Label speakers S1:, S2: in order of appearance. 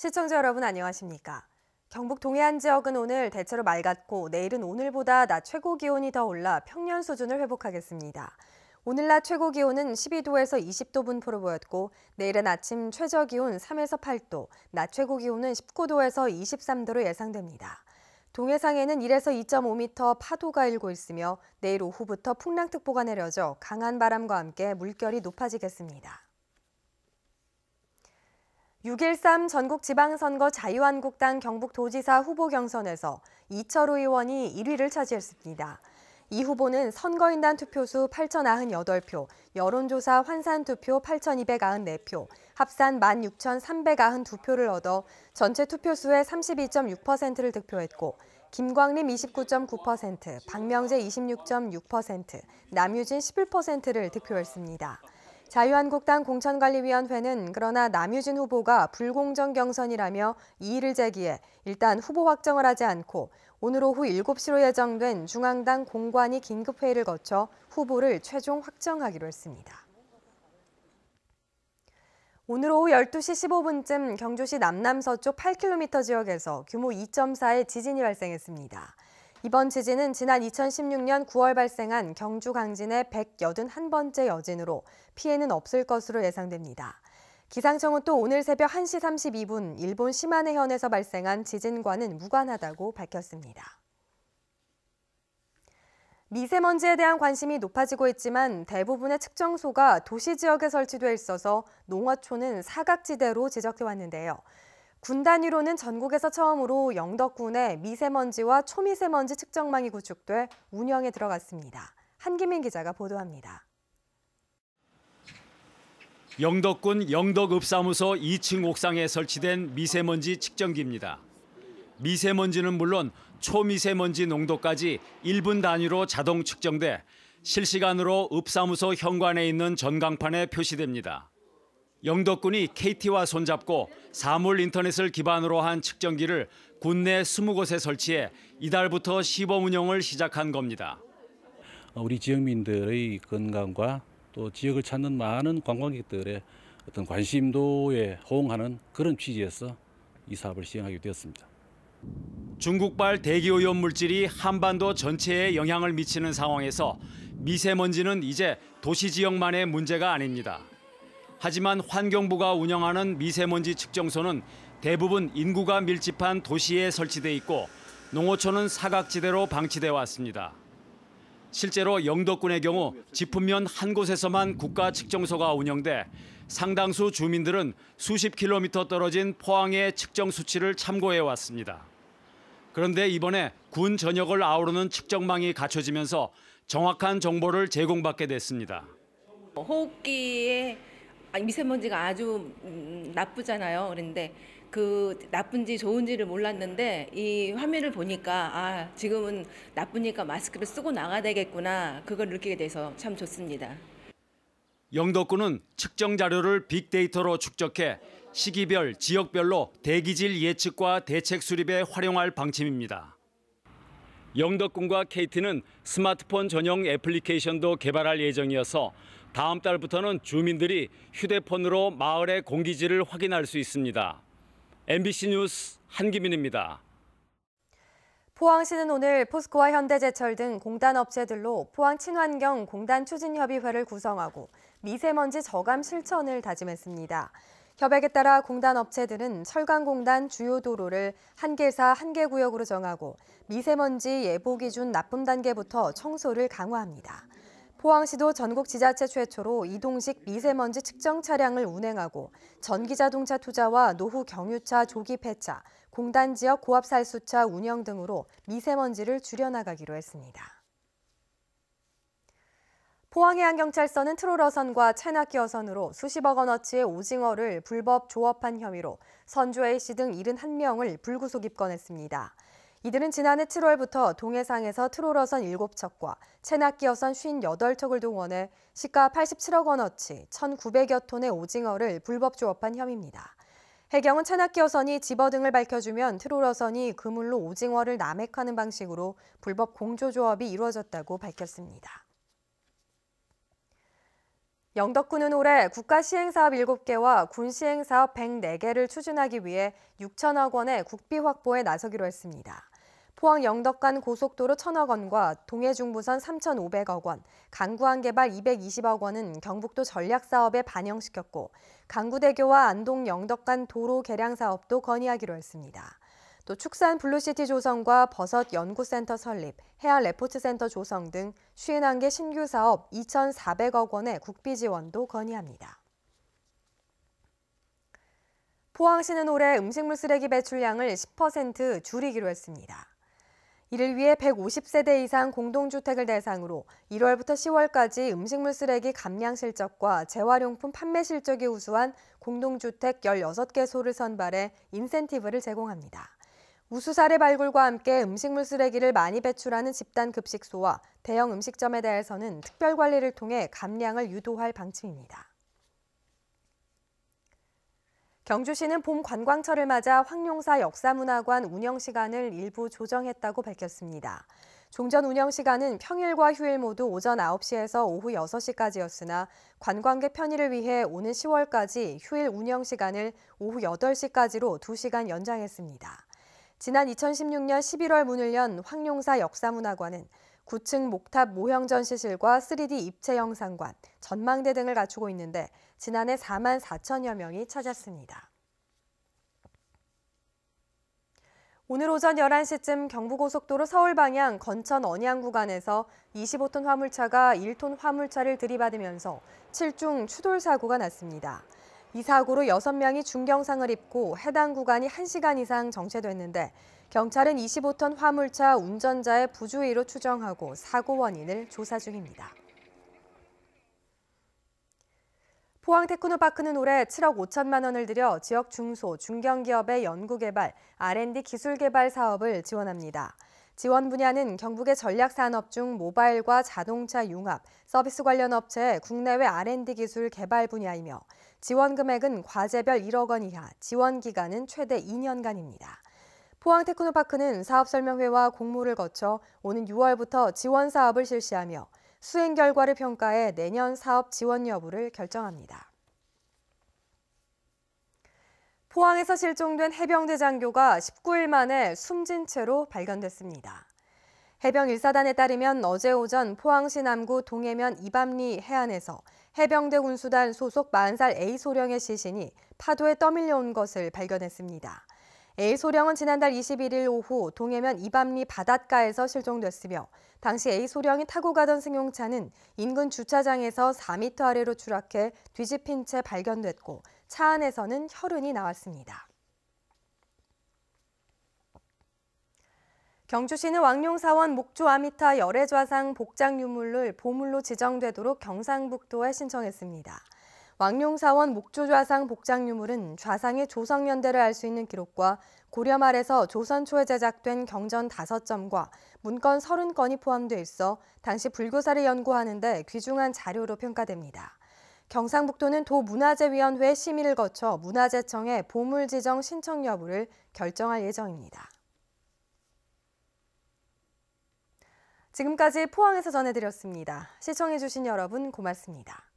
S1: 시청자 여러분 안녕하십니까? 경북 동해안 지역은 오늘 대체로 맑았고 내일은 오늘보다 낮 최고 기온이 더 올라 평년 수준을 회복하겠습니다. 오늘 낮 최고 기온은 12도에서 20도 분포로 보였고 내일은 아침 최저 기온 3에서 8도, 낮 최고 기온은 19도에서 23도로 예상됩니다. 동해상에는 1에서 2.5m 파도가 일고 있으며 내일 오후부터 풍랑특보가 내려져 강한 바람과 함께 물결이 높아지겠습니다. 6.13 전국지방선거 자유한국당 경북도지사 후보 경선에서 이철우 의원이 1위를 차지했습니다. 이 후보는 선거인단 투표수 8,098표, 여론조사 환산투표 8,294표, 합산 16,392표를 얻어 전체 투표수의 32.6%를 득표했고 김광림 29.9%, 박명재 26.6%, 남유진 11%를 득표했습니다. 자유한국당 공천관리위원회는 그러나 남유진 후보가 불공정 경선이라며 이의를 제기해 일단 후보 확정을 하지 않고 오늘 오후 7시로 예정된 중앙당 공관위 긴급회의를 거쳐 후보를 최종 확정하기로 했습니다. 오늘 오후 12시 15분쯤 경주시 남남서쪽 8km 지역에서 규모 2.4의 지진이 발생했습니다. 이번 지진은 지난 2016년 9월 발생한 경주 강진의 181번째 여진으로 피해는 없을 것으로 예상됩니다. 기상청은 또 오늘 새벽 1시 32분 일본 시마네현에서 발생한 지진과는 무관하다고 밝혔습니다. 미세먼지에 대한 관심이 높아지고 있지만 대부분의 측정소가 도시 지역에 설치돼 있어서 농어촌은 사각지대로 지적해 왔는데요. 군 단위로는 전국에서 처음으로 영덕군에 미세먼지와 초미세먼지 측정망이 구축돼 운영에 들어갔습니다. 한기민 기자가 보도합니다.
S2: 영덕군 영덕읍사무소 2층 옥상에 설치된 미세먼지 측정기입니다. 미세먼지는 물론 초미세먼지 농도까지 1분 단위로 자동 측정돼 실시간으로 읍사무소 현관에 있는 전광판에 표시됩니다. 영덕군이 KT와 손잡고 사물 인터넷을 기반으로 한 측정기를 군내 20곳에 설치해 이달부터 시범 운영을 시작한 겁니다.
S3: 우리 지역민들의 건강과 또 지역을 찾는 많은 관광객들의 어떤 관심도에 호응하는 그런 취지에서 이 사업을 시행하게 되었습니다.
S2: 중국발 대기오염 물질이 한반도 전체에 영향을 미치는 상황에서 미세먼지는 이제 도시 지역만의 문제가 아닙니다. 하지만 환경부가 운영하는 미세먼지 측정소는 대부분 인구가 밀집한 도시에 설치돼 있고 농어촌은 사각지대로 방치돼 왔습니다. 실제로 영덕군의 경우 지품면 한 곳에서만 국가 측정소가 운영돼 상당수 주민들은 수십 킬로미터 떨어진 포항의 측정 수치를 참고해 왔습니다. 그런데 이번에 군 전역을 아우르는 측정망이 갖춰지면서 정확한 정보를 제공받게 됐습니다.
S4: 호흡기에 미세먼지가 아주 나쁘잖아요. 그런데 그 나쁜지 좋은지를 몰랐는데 이 화면을 보니까 지금은 나쁘니까 마스크를 쓰고 나가야 되겠구나. 그걸 느끼게 돼서 참 좋습니다.
S2: 영덕군은 측정 자료를 빅데이터로 축적해 시기별, 지역별로 대기질 예측과 대책 수립에 활용할 방침입니다. 영덕군과 KT는 스마트폰 전용 애플리케이션도 개발할 예정이어서 다음 달부터는 주민들이 휴대폰으로 마을의 공기질을 확인할 수 있습니다. MBC 뉴스 한기민입니다.
S1: 포항시는 오늘 포스코와 현대제철 등 공단 업체들로 포항 친환경 공단 추진협의회를 구성하고 미세먼지 저감 실천을 다짐했습니다. 협약에 따라 공단 업체들은 철강공단 주요 도로를 한계사 한계구역으로 정하고 미세먼지 예보 기준 납품 단계부터 청소를 강화합니다. 포항시도 전국 지자체 최초로 이동식 미세먼지 측정 차량을 운행하고 전기자동차 투자와 노후 경유차 조기 폐차, 공단 지역 고압살수차 운영 등으로 미세먼지를 줄여나가기로 했습니다. 포항해양경찰서는 트롤어선과 체납기 어선으로 수십억 원어치의 오징어를 불법 조업한 혐의로 선주 A씨 등 71명을 불구속 입건했습니다. 이들은 지난해 7월부터 동해상에서 트롤어선 7척과 체납기 어선 58척을 동원해 시가 87억 원어치 1,900여 톤의 오징어를 불법 조업한 혐의입니다. 해경은 체납기 어선이 집어 등을 밝혀주면 트롤어선이 그물로 오징어를 남획하는 방식으로 불법 공조조업이 이루어졌다고 밝혔습니다. 영덕군은 올해 국가 시행사업 7개와 군 시행사업 104개를 추진하기 위해 6천억 원의 국비 확보에 나서기로 했습니다. 포항 영덕 간 고속도로 1,000억 원과 동해 중부선 3,500억 원, 강구항 개발 220억 원은 경북도 전략사업에 반영시켰고 강구대교와 안동 영덕 간 도로 개량 사업도 건의하기로 했습니다. 또 축산 블루시티 조성과 버섯 연구센터 설립, 해안 레포츠센터 조성 등 51개 신규 사업 2,400억 원의 국비 지원도 건의합니다. 포항시는 올해 음식물 쓰레기 배출량을 10% 줄이기로 했습니다. 이를 위해 150세대 이상 공동주택을 대상으로 1월부터 10월까지 음식물 쓰레기 감량 실적과 재활용품 판매 실적이 우수한 공동주택 16개소를 선발해 인센티브를 제공합니다. 우수 사례 발굴과 함께 음식물 쓰레기를 많이 배출하는 집단 급식소와 대형 음식점에 대해서는 특별 관리를 통해 감량을 유도할 방침입니다. 경주시는 봄 관광철을 맞아 황룡사 역사문화관 운영 시간을 일부 조정했다고 밝혔습니다. 종전 운영 시간은 평일과 휴일 모두 오전 9시에서 오후 6시까지였으나 관광객 편의를 위해 오는 10월까지 휴일 운영 시간을 오후 8시까지로 2시간 연장했습니다. 지난 2016년 11월 문을 연 황룡사 역사문화관은 9층 목탑 모형 전시실과 3D 입체 영상관, 전망대 등을 갖추고 있는데 지난해 4만 4천여 명이 찾았습니다. 오늘 오전 11시쯤 경부고속도로 서울 방향 건천 언양 구간에서 25톤 화물차가 1톤 화물차를 들이받으면서 7중 추돌 사고가 났습니다. 이 사고로 6명이 중경상을 입고 해당 구간이 1시간 이상 정체됐는데 경찰은 25톤 화물차 운전자의 부주의로 추정하고 사고 원인을 조사 중입니다. 포항 테크노파크는 올해 7억 5천만 원을 들여 지역 중소, 중견기업의 연구개발, R&D 기술개발 사업을 지원합니다. 지원 분야는 경북의 전략산업 중 모바일과 자동차 융합, 서비스 관련 업체의 국내외 R&D 기술 개발 분야이며 지원 금액은 과제별 1억 원 이하, 지원 기간은 최대 2년간입니다. 포항 테크노파크는 사업 설명회와 공모를 거쳐 오는 6월부터 지원 사업을 실시하며 수행 결과를 평가해 내년 사업 지원 여부를 결정합니다. 포항에서 실종된 해병대 장교가 19일 만에 숨진 채로 발견됐습니다. 해병 1사단에 따르면 어제 오전 포항시 남구 동해면 이밤리 해안에서 해병대 군수단 소속 40살 A소령의 시신이 파도에 떠밀려온 것을 발견했습니다. A소령은 지난달 21일 오후 동해면 이밤리 바닷가에서 실종됐으며 당시 A소령이 타고 가던 승용차는 인근 주차장에서 4m 아래로 추락해 뒤집힌 채 발견됐고 차 안에서는 혈흔이 나왔습니다. 경주시는 왕룡사원 목조 아미타 열애좌상 복장 유물을 보물로 지정되도록 경상북도에 신청했습니다. 왕룡사원 목조좌상 복장 유물은 좌상의 조성연대를 알 수 있는 기록과 고려 말에서 조선 초에 제작된 경전 5점과 문건 30건이 포함돼 있어 당시 불교사를 연구하는 데 귀중한 자료로 평가됩니다. 경상북도는 도문화재위원회 심의를 거쳐 문화재청에 보물 지정 신청 여부를 결정할 예정입니다. 지금까지 포항에서 전해드렸습니다. 시청해주신 여러분 고맙습니다.